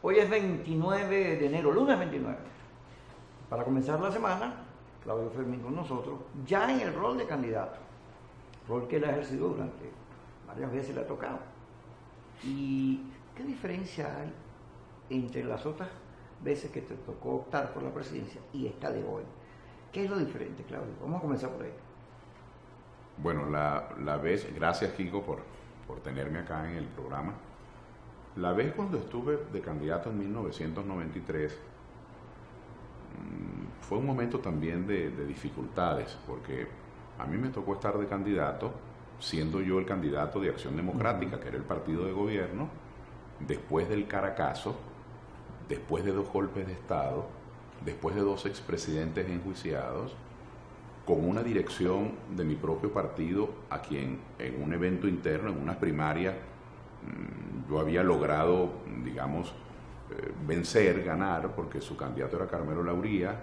Hoy es 29 de enero, lunes 29. Para comenzar la semana, Claudio Fermín con nosotros, ya en el rol de candidato, rol que él ha ejercido durante varias veces, le ha tocado. ¿Y qué diferencia hay entre las otras veces que te tocó optar por la presidencia y esta de hoy? ¿Qué es lo diferente, Claudio? Vamos a comenzar por ahí. Bueno, la vez, gracias Kiko por tenerme acá en el programa. La vez cuando estuve de candidato en 1993 fue un momento también de dificultades, porque a mí me tocó estar de candidato, siendo yo el candidato de Acción Democrática, que era el partido de gobierno, después del Caracazo, después de 2 golpes de Estado, después de 2 expresidentes enjuiciados, con una dirección de mi propio partido, a quien en un evento interno, en unas primarias, yo había logrado, digamos, vencer, ganar, porque su candidato era Carmelo Lauría,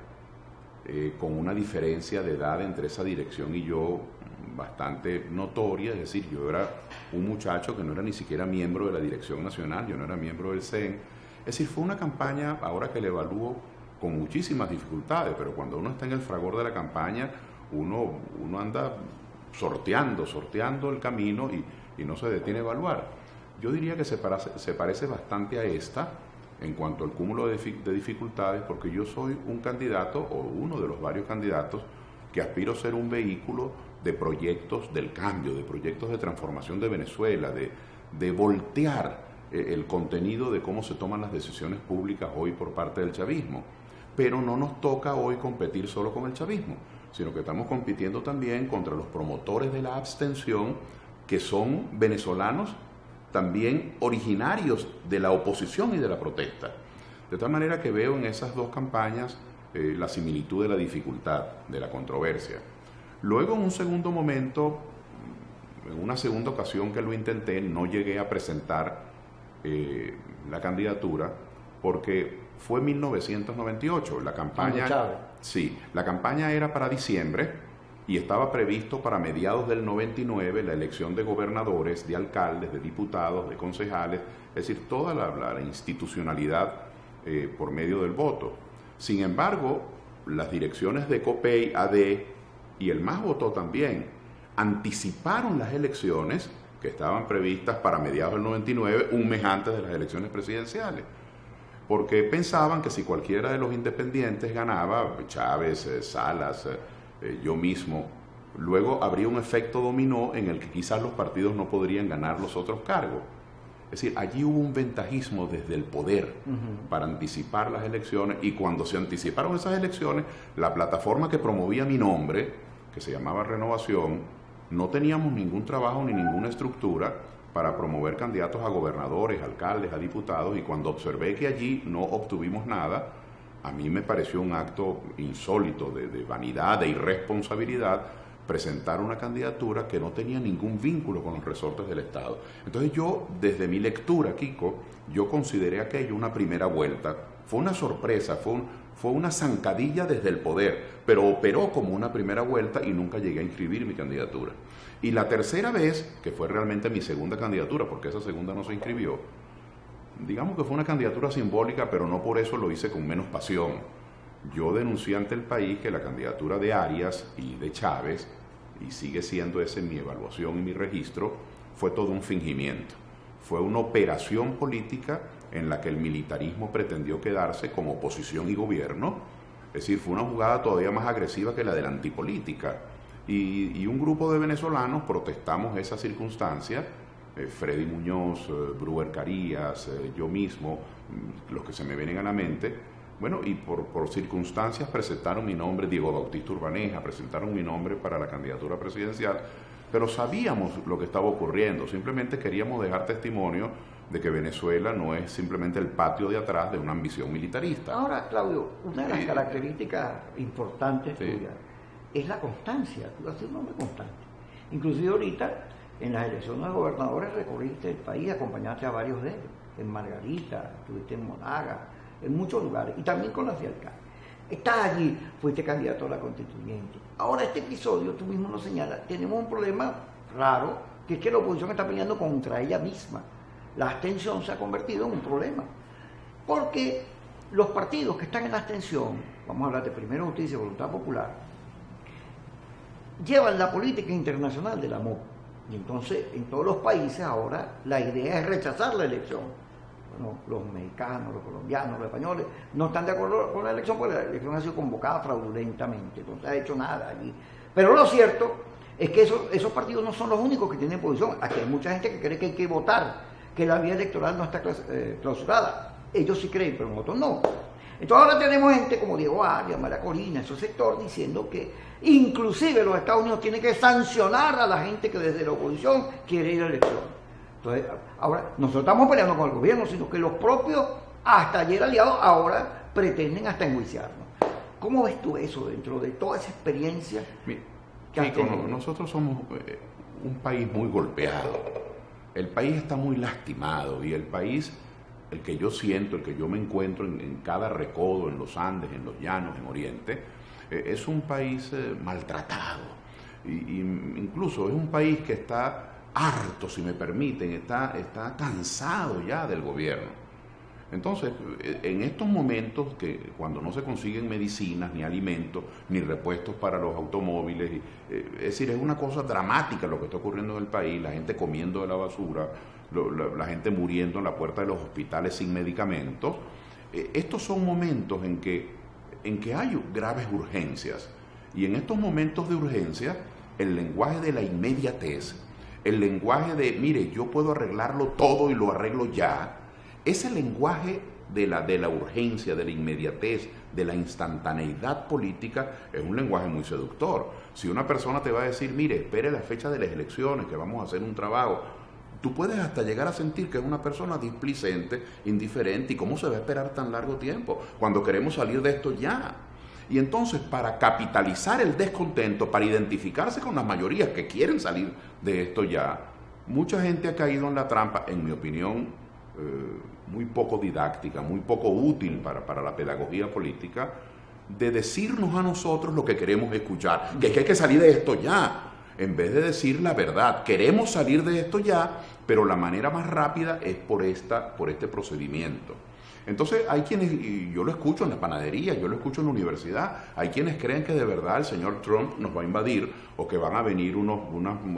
con una diferencia de edad entre esa dirección y yo bastante notoria. Es decir, yo era un muchacho que no era ni siquiera miembro de la dirección nacional, yo no era miembro del CEN. Es decir, fue una campaña, ahora que la evalúo, con muchísimas dificultades, pero cuando uno está en el fragor de la campaña, uno anda sorteando el camino y no se detiene a evaluar. Yo diría que se parece bastante a esta en cuanto al cúmulo de dificultades, porque yo soy un candidato, o uno de los varios candidatos, que aspiro a ser un vehículo de proyectos del cambio, de proyectos de transformación de Venezuela, de voltear el contenido de cómo se toman las decisiones públicas hoy por parte del chavismo. Pero no nos toca hoy competir solo con el chavismo, sino que estamos compitiendo también contra los promotores de la abstención, que son venezolanos también originarios de la oposición y de la protesta. De tal manera que veo en esas 2 campañas la similitud de la dificultad, de la controversia. Luego, en un segundo momento, en una segunda ocasión que lo intenté, no llegué a presentar la candidatura, porque fue 1998, la campaña, sí, la campaña era para diciembre y estaba previsto para mediados del 99 la elección de gobernadores, de alcaldes, de diputados, de concejales, es decir, toda la institucionalidad por medio del voto. Sin embargo, las direcciones de COPEI, AD y el MAS votó también, anticiparon las elecciones que estaban previstas para mediados del 99, un mes antes de las elecciones presidenciales, porque pensaban que si cualquiera de los independientes ganaba, Chávez, Salas, yo mismo, luego habría un efecto dominó en el que quizás los partidos no podrían ganar los otros cargos. Es decir, allí hubo un ventajismo desde el poder para anticipar las elecciones, y cuando se anticiparon esas elecciones, la plataforma que promovía mi nombre, que se llamaba Renovación, no teníamos ningún trabajo ni ninguna estructura para promover candidatos a gobernadores, alcaldes, a diputados, y cuando observé que allí no obtuvimos nada, a mí me pareció un acto insólito de vanidad, de irresponsabilidad, presentar una candidatura que no tenía ningún vínculo con los resortes del Estado. Entonces yo, desde mi lectura, Kiko, yo consideré aquello una primera vuelta. Fue una sorpresa, fue una zancadilla desde el poder, pero operó como una primera vuelta y nunca llegué a inscribir mi candidatura. Y la tercera vez, que fue realmente mi segunda candidatura, porque esa segunda no se inscribió, digamos que fue una candidatura simbólica, pero no por eso lo hice con menos pasión. Yo denuncié ante el país que la candidatura de Arias y de Chávez, y sigue siendo ese mi evaluación y mi registro, fue todo un fingimiento. Fue una operación política en la que el militarismo pretendió quedarse como oposición y gobierno. Es decir, fue una jugada todavía más agresiva que la de la antipolítica. Y un grupo de venezolanos protestamos esa circunstancia, Freddy Muñoz, Brewer Carías, yo mismo, los que se me vienen a la mente. Bueno, y por circunstancias presentaron mi nombre, Diego Bautista Urbaneja, presentaron mi nombre para la candidatura presidencial, pero sabíamos lo que estaba ocurriendo, simplemente queríamos dejar testimonio de que Venezuela no es simplemente el patio de atrás de una ambición militarista. Ahora, Claudio, una de las características importantes tuyas es la constancia. Tú has sido un hombre constante. Inclusive ahorita, en las elecciones de gobernadores, recorriste el país, acompañaste a varios de ellos. En Margarita, estuviste en Monaga, en muchos lugares, y también con la alcalde. Estás allí, fuiste candidato a la constituyente. Ahora, este episodio, tú mismo nos señalas, tenemos un problema raro, que es que la oposición está peleando contra ella misma. La abstención se ha convertido en un problema. Porque los partidos que están en la abstención, vamos a hablar de Primera Justicia y Voluntad Popular, llevan la política internacional de la MOP. Y entonces en todos los países ahora la idea es rechazar la elección. Bueno, los mexicanos, los colombianos, los españoles no están de acuerdo con la elección porque la elección ha sido convocada fraudulentamente, no se ha hecho nada allí. Pero lo cierto es que esos partidos no son los únicos que tienen posición. Aquí hay mucha gente que cree que hay que votar, que la vía electoral no está clausurada. Ellos sí creen, pero nosotros no. Entonces ahora tenemos gente como Diego Arias, María Corina, ese sector, diciendo que inclusive los Estados Unidos tienen que sancionar a la gente que desde la oposición quiere ir a la elección. Entonces, ahora, nosotros estamos peleando con el gobierno, sino que los propios, hasta ayer aliados, ahora pretenden hasta enjuiciarnos. ¿Cómo ves tú eso dentro de toda esa experiencia? Nosotros somos un país muy golpeado. El país está muy lastimado y el país, el que yo siento, el que yo me encuentro en cada recodo, en los Andes, en los llanos, en Oriente, es un país maltratado. Y incluso es un país que está harto, si me permiten, está cansado ya del gobierno. Entonces, en estos momentos, que cuando no se consiguen medicinas, ni alimentos, ni repuestos para los automóviles, es decir, es una cosa dramática lo que está ocurriendo en el país, la gente comiendo de la basura, la gente muriendo en la puerta de los hospitales sin medicamentos. Estos son momentos en que hay graves urgencias, y en estos momentos de urgencia, el lenguaje de la inmediatez, el lenguaje de, mire, yo puedo arreglarlo todo y lo arreglo ya, ese lenguaje de la urgencia, de la inmediatez, de la instantaneidad política, es un lenguaje muy seductor. Si una persona te va a decir, mire, espere la fecha de las elecciones, que vamos a hacer un trabajo, tú puedes hasta llegar a sentir que es una persona displicente, indiferente, y cómo se va a esperar tan largo tiempo, cuando queremos salir de esto ya. Y entonces, para capitalizar el descontento, para identificarse con las mayorías que quieren salir de esto ya, mucha gente ha caído en la trampa, en mi opinión, muy poco didáctica, muy poco útil para la pedagogía política, de decirnos a nosotros lo que queremos escuchar, que es que hay que salir de esto ya, en vez de decir la verdad. Queremos salir de esto ya, pero la manera más rápida es por este procedimiento. Entonces hay quienes, y yo lo escucho en la panadería, yo lo escucho en la universidad, hay quienes creen que de verdad el señor Trump nos va a invadir, o que van a venir unos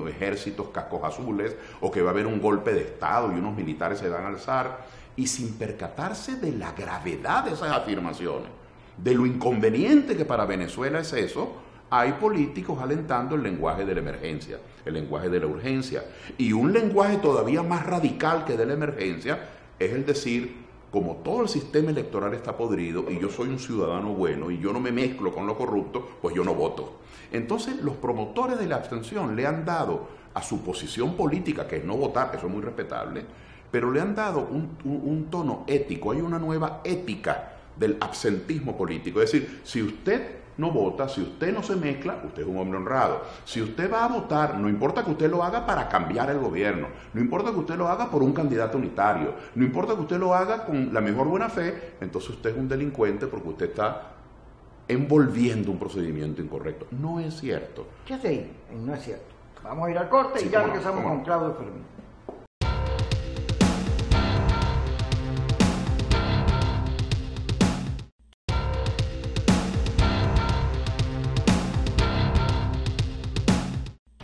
ejércitos cascos azules, o que va a haber un golpe de Estado y unos militares se van a alzar, y sin percatarse de la gravedad de esas afirmaciones, de lo inconveniente que para Venezuela es eso, hay políticos alentando el lenguaje de la emergencia, el lenguaje de la urgencia, y un lenguaje todavía más radical que de la emergencia es el decir, como todo el sistema electoral está podrido y yo soy un ciudadano bueno y yo no me mezclo con lo corrupto, pues yo no voto. Entonces los promotores de la abstención le han dado a su posición política, que es no votar, eso es muy respetable, pero le han dado un tono ético. Hay una nueva ética del absentismo político. Es decir, si usted no vota, si usted no se mezcla, usted es un hombre honrado. Si usted va a votar, no importa que usted lo haga para cambiar el gobierno, no importa que usted lo haga por un candidato unitario, no importa que usted lo haga con la mejor buena fe, entonces usted es un delincuente porque usted está envolviendo un procedimiento incorrecto. No es cierto. ¿Qué hace ahí? No es cierto. Vamos a ir al corte y ya regresamos con Claudio Fermín.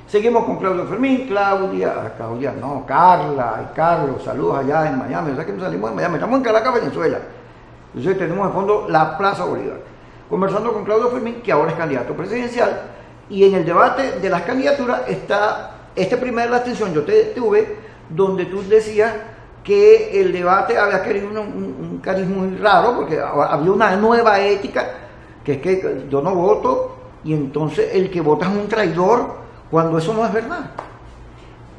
Seguimos con Claudio Fermín, Carla y Carlos, saludos allá en Miami. O sea que nos salimos de Miami, estamos en Caracas, Venezuela. Entonces tenemos de fondo la Plaza Bolívar. Conversando con Claudio Fermín, que ahora es candidato presidencial, y en el debate de las candidaturas está este primer la abstención. Yo te tuve donde tú decías que el debate había querido un cariz muy raro, porque había una nueva ética, que es que yo no voto, y entonces el que vota es un traidor, cuando eso no es verdad.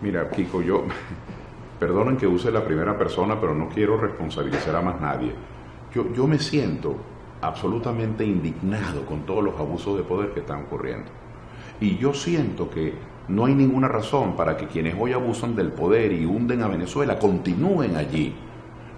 Mira, Kiko, perdonen que use la primera persona, pero no quiero responsabilizar a más nadie. Yo me siento absolutamente indignado con todos los abusos de poder que están ocurriendo. Y yo siento que no hay ninguna razón para que quienes hoy abusan del poder y hunden a Venezuela continúen allí.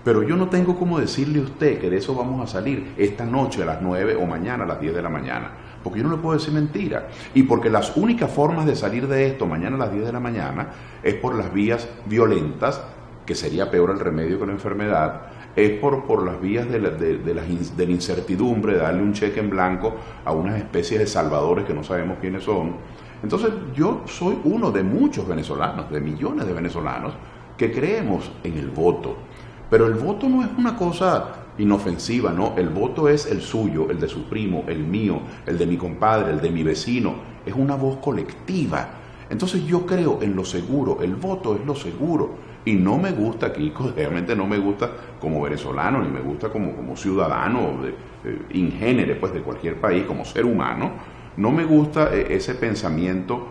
Pero yo no tengo cómo decirle a usted que de eso vamos a salir esta noche a las 9 o mañana a las 10 de la mañana. Porque yo no le puedo decir mentira. Y porque las únicas formas de salir de esto mañana a las 10 de la mañana es por las vías violentas, que sería peor el remedio que la enfermedad, es por las vías de la incertidumbre, de darle un cheque en blanco a unas especies de salvadores que no sabemos quiénes son. Entonces yo soy uno de muchos venezolanos, de millones de venezolanos, que creemos en el voto. Pero el voto no es una cosa inofensiva, ¿no? El voto es el suyo, el de su primo, el mío, el de mi compadre, el de mi vecino. Es una voz colectiva. Entonces yo creo en lo seguro, el voto es lo seguro. Y no me gusta, Kiko, realmente no me gusta como venezolano, ni me gusta como ciudadano ingénere pues, de cualquier país, como ser humano. No me gusta ese pensamiento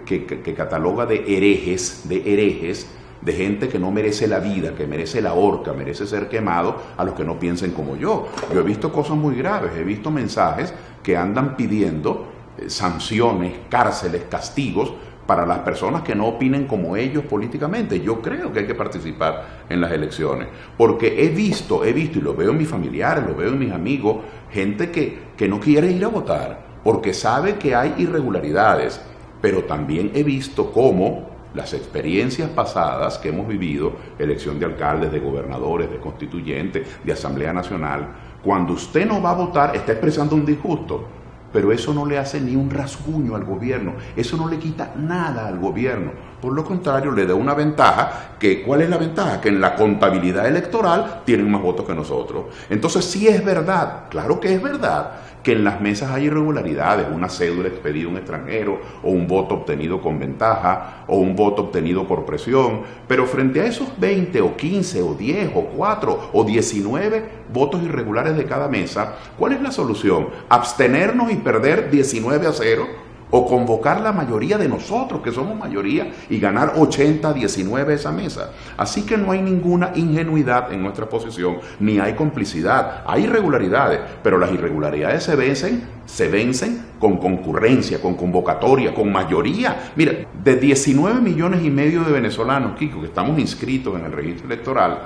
que cataloga de herejes, de gente que no merece la vida, que merece la horca, merece ser quemado, a los que no piensen como yo. Yo he visto cosas muy graves, he visto mensajes que andan pidiendo sanciones, cárceles, castigos, para las personas que no opinen como ellos políticamente. Yo creo que hay que participar en las elecciones, porque he visto, y lo veo en mis familiares, lo veo en mis amigos, gente que no quiere ir a votar, porque sabe que hay irregularidades, pero también he visto cómo las experiencias pasadas que hemos vivido, elección de alcaldes, de gobernadores, de constituyentes, de Asamblea Nacional, cuando usted no va a votar, está expresando un disgusto, pero eso no le hace ni un rasguño al gobierno, eso no le quita nada al gobierno. Por lo contrario, le da una ventaja, ¿cuál es la ventaja? Que en la contabilidad electoral tienen más votos que nosotros. Entonces sí es verdad, claro que es verdad, que en las mesas hay irregularidades, una cédula expedida a un extranjero, o un voto obtenido con ventaja, o un voto obtenido por presión, pero frente a esos 20 o 15 o 10 o 4 o 19 votos irregulares de cada mesa, ¿cuál es la solución? ¿Abstenernos y perder 19-0? ¿O convocar la mayoría de nosotros, que somos mayoría, y ganar 80-19 esa mesa? Así que no hay ninguna ingenuidad en nuestra posición, ni hay complicidad. Hay irregularidades, pero las irregularidades se vencen con concurrencia, con convocatoria, con mayoría. Mira, de 19 millones y medio de venezolanos, Kiko, que estamos inscritos en el registro electoral,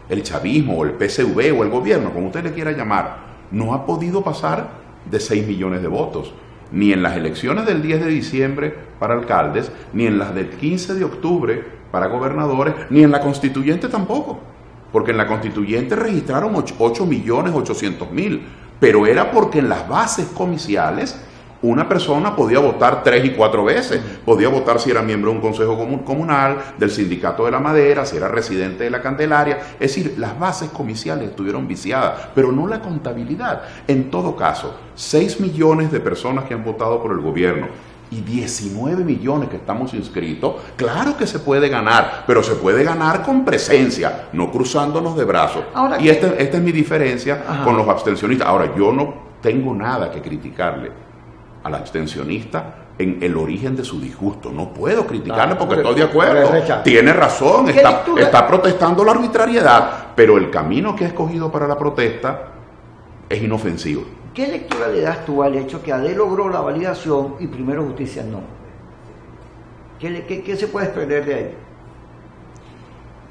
el chavismo, o el PSV, o el gobierno, como usted le quiera llamar, no ha podido pasar de 6 millones de votos. Ni en las elecciones del 10 de diciembre para alcaldes, ni en las del 15 de octubre para gobernadores, ni en la constituyente tampoco, porque en la constituyente registraron 8.800.000, pero era porque en las bases comiciales una persona podía votar 3 y 4 veces, podía votar si era miembro de un consejo comunal, del sindicato de la madera, si era residente de la Candelaria, es decir, las bases comiciales estuvieron viciadas, pero no la contabilidad. En todo caso, 6 millones de personas que han votado por el gobierno y 19 millones que estamos inscritos, claro que se puede ganar, pero se puede ganar con presencia, no cruzándonos de brazos. Ahora, y esta es mi diferencia con los abstencionistas. Ahora, yo no tengo nada que criticarle al abstencionista en el origen de su disgusto. No puedo criticarle porque estoy de acuerdo. Tiene razón, está protestando la arbitrariedad, pero el camino que ha escogido para la protesta es inofensivo. ¿Qué lectura le das tú al hecho que AD logró la validación y Primero Justicia no? ¿Qué se puede esperar de ahí?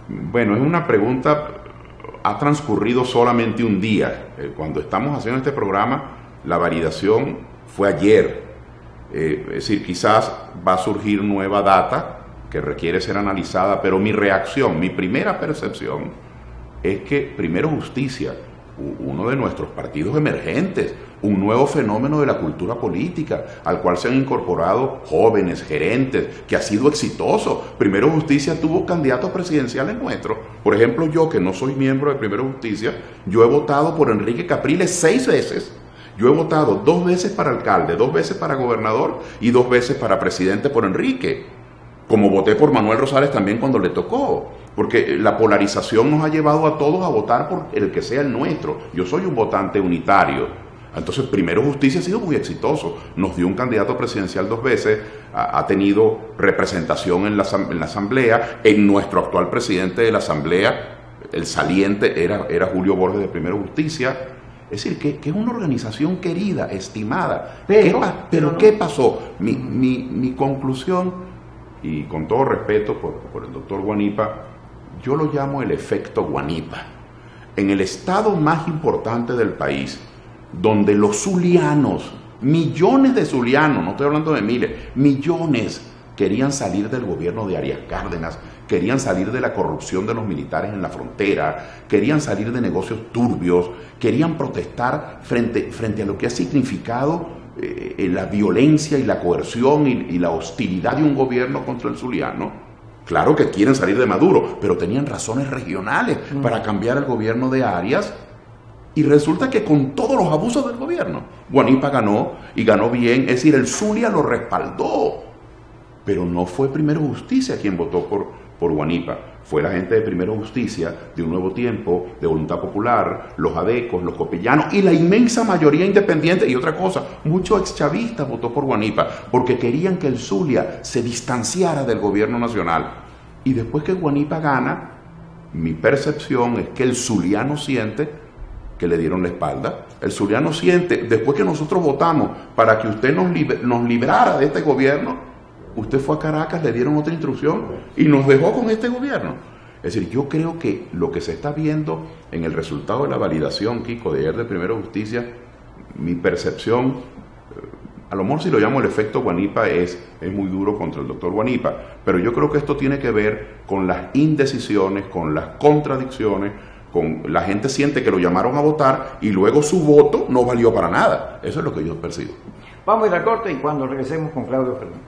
Bueno, es una pregunta. Ha transcurrido solamente un día. Cuando estamos haciendo este programa, la validación fue ayer, es decir, quizás va a surgir nueva data que requiere ser analizada, pero mi reacción, mi primera percepción es que Primero Justicia, uno de nuestros partidos emergentes, un nuevo fenómeno de la cultura política, al cual se han incorporado jóvenes, gerentes, que ha sido exitoso. Primero Justicia tuvo candidatos presidenciales nuestros. Por ejemplo, yo, que no soy miembro de Primero Justicia, yo he votado por Enrique Capriles 6 veces. Yo he votado 2 veces para alcalde, 2 veces para gobernador y 2 veces para presidente por Enrique. Como voté por Manuel Rosales también cuando le tocó. Porque la polarización nos ha llevado a todos a votar por el que sea el nuestro. Yo soy un votante unitario. Entonces, Primero Justicia ha sido muy exitoso. Nos dio un candidato presidencial 2 veces, ha tenido representación en la Asamblea. En nuestro actual presidente de la Asamblea, el saliente era Julio Borges de Primero Justicia. Es decir, que es una organización querida, estimada. Pero ¿qué pasó? Mi conclusión, y con todo respeto por el doctor Guanipa, yo lo llamo el efecto Guanipa. En el estado más importante del país, donde los zulianos, millones de zulianos, no estoy hablando de miles, millones querían salir del gobierno de Arias Cárdenas, querían salir de la corrupción de los militares en la frontera, querían salir de negocios turbios, querían protestar frente a lo que ha significado la violencia y la coerción y la hostilidad de un gobierno contra el zuliano. Claro que quieren salir de Maduro, pero tenían razones regionales para cambiar el gobierno de Arias. Y resulta que con todos los abusos del gobierno, Guanipa ganó y ganó bien, es decir, el Zulia lo respaldó. Pero no fue Primero Justicia quien votó por Guanipa, fue la gente de Primero Justicia, de Un Nuevo Tiempo, de Voluntad Popular, los adecos, los copellanos y la inmensa mayoría independiente. Y otra cosa, muchos exchavistas votó por Guanipa porque querían que el Zulia se distanciara del gobierno nacional. Y después que Guanipa gana, mi percepción es que el zuliano siente que le dieron la espalda. El zuliano siente, después que nosotros votamos para que usted nos librara de este gobierno, usted fue a Caracas, le dieron otra instrucción y nos dejó con este gobierno. Es decir, yo creo que lo que se está viendo en el resultado de la validación, Kiko, de ayer de Primero Justicia, mi percepción, a lo mejor si lo llamo el efecto Guanipa, es muy duro contra el doctor Guanipa, pero yo creo que esto tiene que ver con las indecisiones, con las contradicciones, con la gente siente que lo llamaron a votar y luego su voto no valió para nada. Eso es lo que yo percibo. Vamos a ir al corte y cuando regresemos con Claudio Fermín.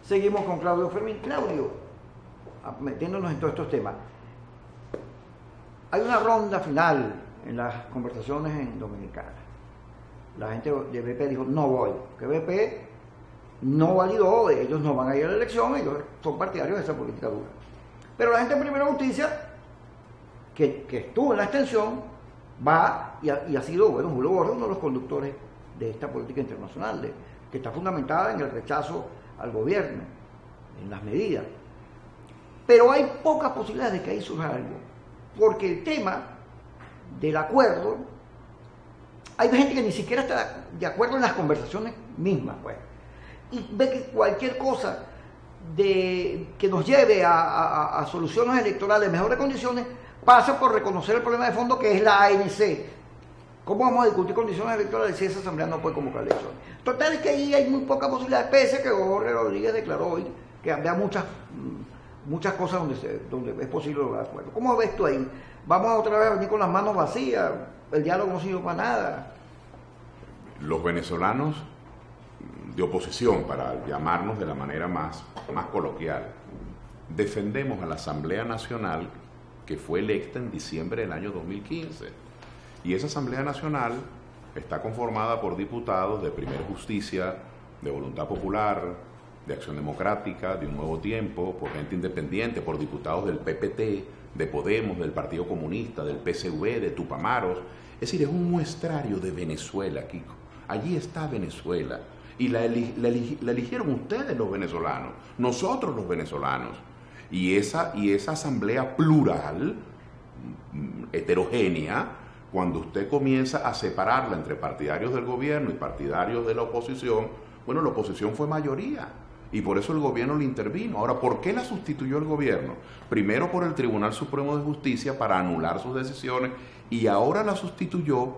Seguimos con Claudio Fermín. Claudio, metiéndonos en todos estos temas. Hay una ronda final en las conversaciones en Dominicana. La gente de BP dijo, no voy, que BP no validó, ellos no van a ir a la elección, ellos son partidarios de esa política dura. Pero la gente de Primera Justicia, que estuvo en la extensión, va y ha sido, bueno, Julio Borges, uno de los conductores de esta política internacional, que está fundamentada en el rechazo al gobierno, en las medidas. Pero hay pocas posibilidades de que ahí surja algo, porque el tema del acuerdo, hay gente que ni siquiera está de acuerdo en las conversaciones mismas, pues, y ve que cualquier cosa que nos lleve a soluciones electorales de mejores condiciones pasa por reconocer el problema de fondo que es la ANC. ¿Cómo vamos a discutir condiciones electorales si esa asamblea no puede convocar elecciones? Total es que ahí hay muy poca posibilidad, pese a que Jorge Rodríguez declaró hoy que había muchas cosas donde es posible lograr acuerdo. ¿Cómo ves tú ahí? ¿Vamos a otra vez a venir con las manos vacías? ¿El diálogo no sirve para nada? Los venezolanos de oposición, para llamarnos de la manera más coloquial, defendemos a la Asamblea Nacional que fue electa en diciembre del año 2015. Y esa Asamblea Nacional está conformada por diputados de Primera Justicia, de Voluntad Popular, de Acción Democrática, de Un Nuevo Tiempo, por gente independiente, por diputados del PPT, de Podemos, del Partido Comunista, del PSV, de Tupamaros. Es decir, es un muestrario de Venezuela, Kiko. Allí está Venezuela. Y la eligieron ustedes los venezolanos, nosotros los venezolanos. Y esa asamblea plural, heterogénea, cuando usted comienza a separarla entre partidarios del gobierno y partidarios de la oposición, bueno, la oposición fue mayoría y por eso el gobierno le intervino. Ahora, ¿por qué la sustituyó el gobierno? Primero por el Tribunal Supremo de Justicia para anular sus decisiones y ahora la sustituyó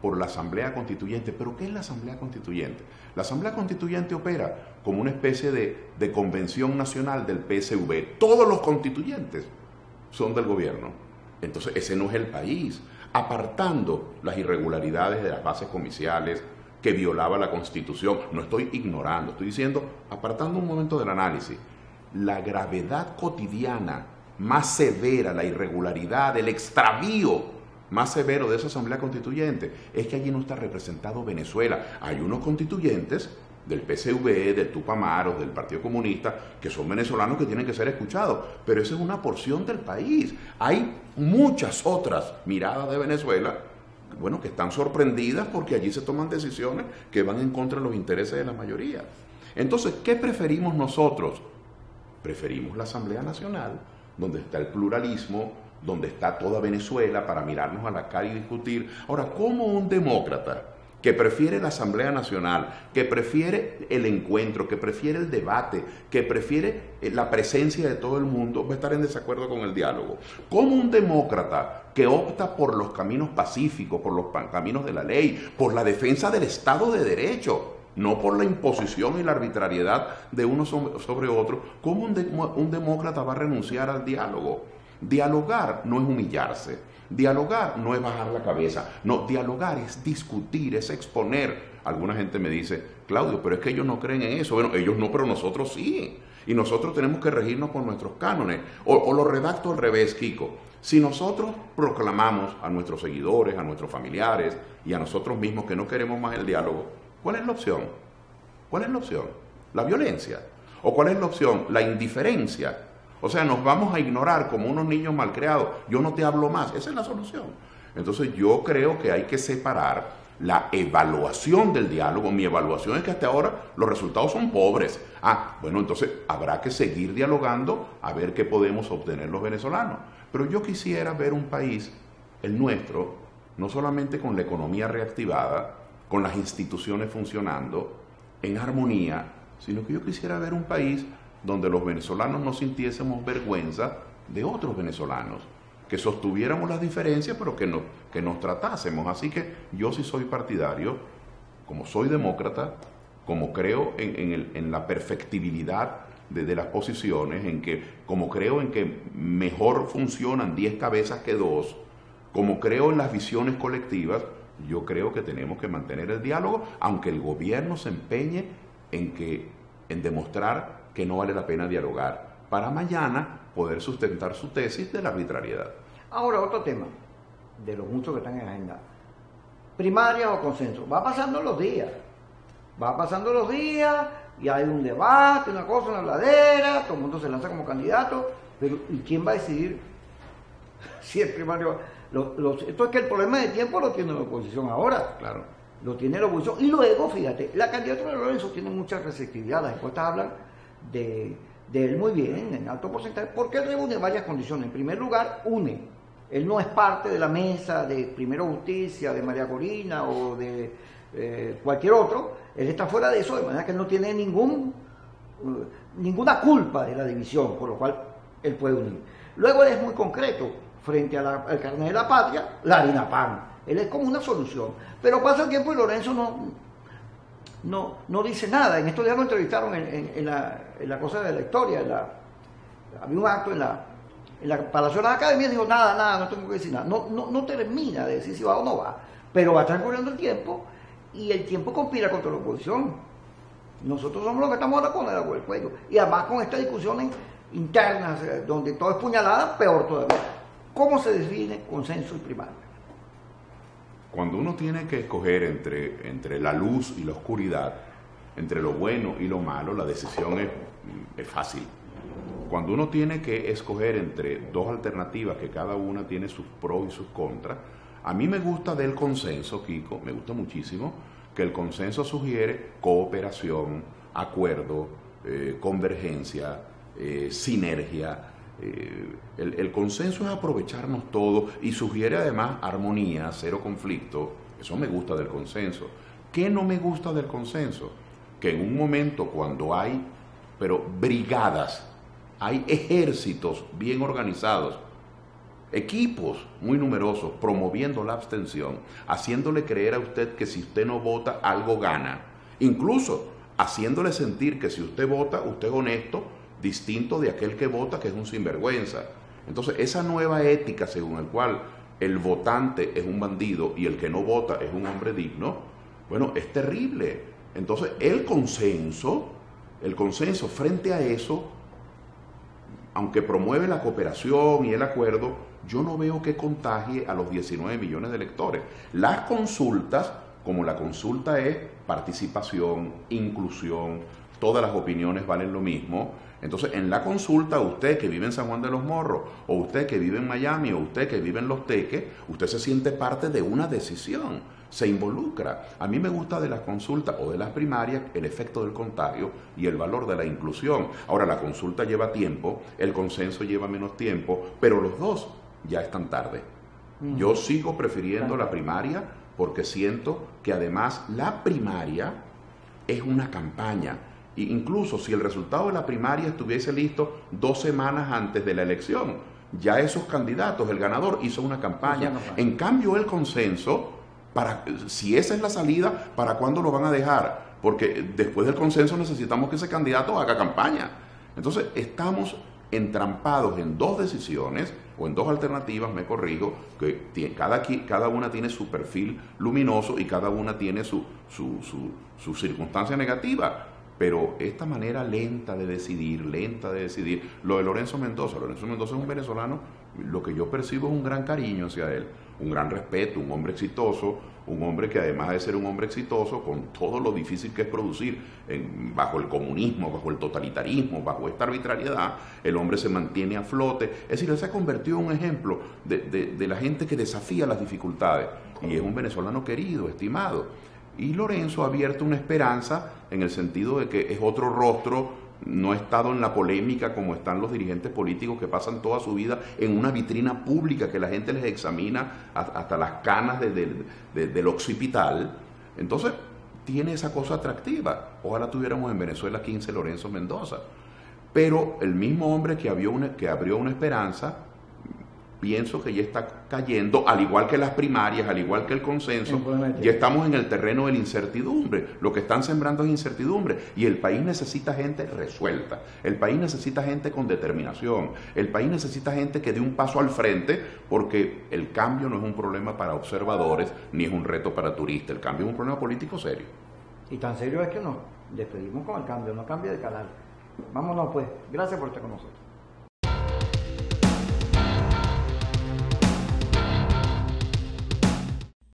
por la Asamblea Constituyente. ¿Pero qué es la Asamblea Constituyente? La Asamblea Constituyente opera como una especie de convención nacional del PSV. Todos los constituyentes son del gobierno. Entonces, ese no es el país. Apartando las irregularidades de las bases comiciales que violaba la Constitución. No estoy ignorando, estoy diciendo, apartando un momento del análisis, la gravedad cotidiana más severa, la irregularidad, el extravío más severo de esa Asamblea Constituyente es que allí no está representado Venezuela. Hay unos constituyentes del PSV, del Tupamaros, del Partido Comunista, que son venezolanos que tienen que ser escuchados, pero esa es una porción del país. Hay muchas otras miradas de Venezuela, bueno, que están sorprendidas porque allí se toman decisiones que van en contra de los intereses de la mayoría. Entonces, ¿qué preferimos nosotros? Preferimos la Asamblea Nacional, donde está el pluralismo, donde está toda Venezuela para mirarnos a la cara y discutir. Ahora, ¿cómo un demócrata, que prefiere la Asamblea Nacional, que prefiere el encuentro, que prefiere el debate, que prefiere la presencia de todo el mundo, va a estar en desacuerdo con el diálogo. ¿Cómo un demócrata que opta por los caminos pacíficos, por los caminos de la ley, por la defensa del Estado de Derecho, no por la imposición y la arbitrariedad de uno sobre otro, cómo un demócrata va a renunciar al diálogo? Dialogar no es humillarse, dialogar no es bajar la cabeza, no, dialogar es discutir, es exponer. Alguna gente me dice, Claudio, pero es que ellos no creen en eso. Bueno, ellos no, pero nosotros sí, y nosotros tenemos que regirnos por nuestros cánones. O lo redacto al revés, Kiko. Si nosotros proclamamos a nuestros seguidores, a nuestros familiares y a nosotros mismos que no queremos más el diálogo, ¿cuál es la opción? ¿Cuál es la opción? ¿La violencia? ¿O cuál es la opción? La indiferencia. O sea, nos vamos a ignorar como unos niños malcriados. Yo no te hablo más. Esa es la solución. Entonces yo creo que hay que separar la evaluación del diálogo. Mi evaluación es que hasta ahora los resultados son pobres. Bueno, entonces habrá que seguir dialogando a ver qué podemos obtener los venezolanos. Pero yo quisiera ver un país, el nuestro, no solamente con la economía reactivada, con las instituciones funcionando, en armonía, sino que yo quisiera ver un país donde los venezolanos no sintiésemos vergüenza de otros venezolanos, que sostuviéramos las diferencias, pero que nos tratásemos. Así que yo sí soy partidario, como soy demócrata, como creo en la perfectibilidad de las posiciones, como creo en que mejor funcionan 10 cabezas que 2, como creo en las visiones colectivas, yo creo que tenemos que mantener el diálogo, aunque el gobierno se empeñe en demostrar que no vale la pena dialogar, para mañana poder sustentar su tesis de la arbitrariedad. Ahora, otro tema, de los muchos que están en agenda. Primaria o consenso. Va pasando los días y hay un debate, una cosa, una habladera, todo el mundo se lanza como candidato, pero ¿y quién va a decidir si es primario? Esto es que el problema de tiempo lo tiene la oposición ahora. Claro. Lo tiene la oposición. Y luego, fíjate, la candidatura de Lorenzo tiene mucha receptividad. Las encuestas hablan de él muy bien, en alto porcentaje, porque él reúne varias condiciones. En primer lugar, él no es parte de la mesa de Primero Justicia, de María Corina o de cualquier otro. Él está fuera de eso, de manera que él no tiene ninguna culpa de la división, por lo cual él puede unir. Luego él es muy concreto, frente al carnet de la patria, la harina pan. Él es como una solución. Pero pasa el tiempo y Lorenzo no dice nada. En estos días lo entrevistaron en la cosa de la historia. Había un acto en la Palacio de las Academias y dijo, nada, no tengo que decir nada. No termina de decir si va o no va. Pero va transcurriendo el tiempo y el tiempo conspira contra la oposición. Nosotros somos los que estamos ahora con el agua del cuello. Y además con estas discusiones internas, donde todo es puñalada, peor todavía. ¿Cómo se define consenso y primaria? Cuando uno tiene que escoger entre la luz y la oscuridad, entre lo bueno y lo malo, la decisión es fácil. Cuando uno tiene que escoger entre dos alternativas que cada una tiene sus pros y sus contras, a mí me gusta del consenso, Kiko, me gusta muchísimo, que el consenso sugiere cooperación, acuerdo, convergencia, sinergia. El consenso es aprovecharnos todos y sugiere además armonía, cero conflicto. Eso me gusta del consenso. ¿Qué no me gusta del consenso? Que en un momento cuando hay, brigadas, hay ejércitos bien organizados, equipos muy numerosos promoviendo la abstención, haciéndole creer a usted que si usted no vota algo gana, incluso haciéndole sentir que si usted vota, usted es honesto, distinto de aquel que vota, que es un sinvergüenza. Entonces, esa nueva ética según el cual el votante es un bandido y el que no vota es un hombre digno, bueno, es terrible. Entonces, el consenso frente a eso, aunque promueve la cooperación y el acuerdo, yo no veo que contagie a los 19 millones de electores. Las consultas, como la consulta es participación, inclusión, todas las opiniones valen lo mismo. Entonces, en la consulta, usted que vive en San Juan de los Morros, o usted que vive en Miami, o usted que vive en Los Teques, usted se siente parte de una decisión, se involucra. A mí me gusta de las consultas o de las primarias el efecto del contagio y el valor de la inclusión. Ahora, la consulta lleva tiempo, el consenso lleva menos tiempo, pero los dos ya están tarde. Yo sigo prefiriendo la primaria porque siento que además la primaria es una campaña. E incluso si el resultado de la primaria estuviese listo 2 semanas antes de la elección, ya esos candidatos, el ganador hizo una campaña. En cambio, el consenso, si esa es la salida, ¿para cuándo lo van a dejar? Porque después del consenso necesitamos que ese candidato haga campaña. Entonces, estamos entrampados en 2 decisiones o en 2 alternativas, me corrijo, que cada una tiene su perfil luminoso y cada una tiene su circunstancia negativa. Pero esta manera lenta de decidir, lo de Lorenzo Mendoza es un venezolano, lo que yo percibo es un gran cariño hacia él, un gran respeto, un hombre exitoso, un hombre que además de ser un hombre exitoso, con todo lo difícil que es producir bajo el comunismo, bajo el totalitarismo, bajo esta arbitrariedad, el hombre se mantiene a flote. Es decir, él se ha convertido en un ejemplo de la gente que desafía las dificultades, y es un venezolano querido, estimado. Y Lorenzo ha abierto una esperanza en el sentido de que es otro rostro, no ha estado en la polémica como están los dirigentes políticos que pasan toda su vida en una vitrina pública que la gente les examina hasta las canas del occipital. Entonces tiene esa cosa atractiva. Ojalá tuviéramos en Venezuela 15 Lorenzo Mendoza. Pero el mismo hombre que abrió una esperanza, pienso que ya está cayendo, al igual que las primarias, al igual que el consenso, ya estamos en el terreno de la incertidumbre. Lo que están sembrando es incertidumbre, y el país necesita gente resuelta, el país necesita gente con determinación, el país necesita gente que dé un paso al frente, porque el cambio no es un problema para observadores, ni es un reto para turistas, el cambio es un problema político serio. Y tan serio es que nos despedimos con el cambio, no cambia de canal. Vámonos pues, gracias por estar con nosotros.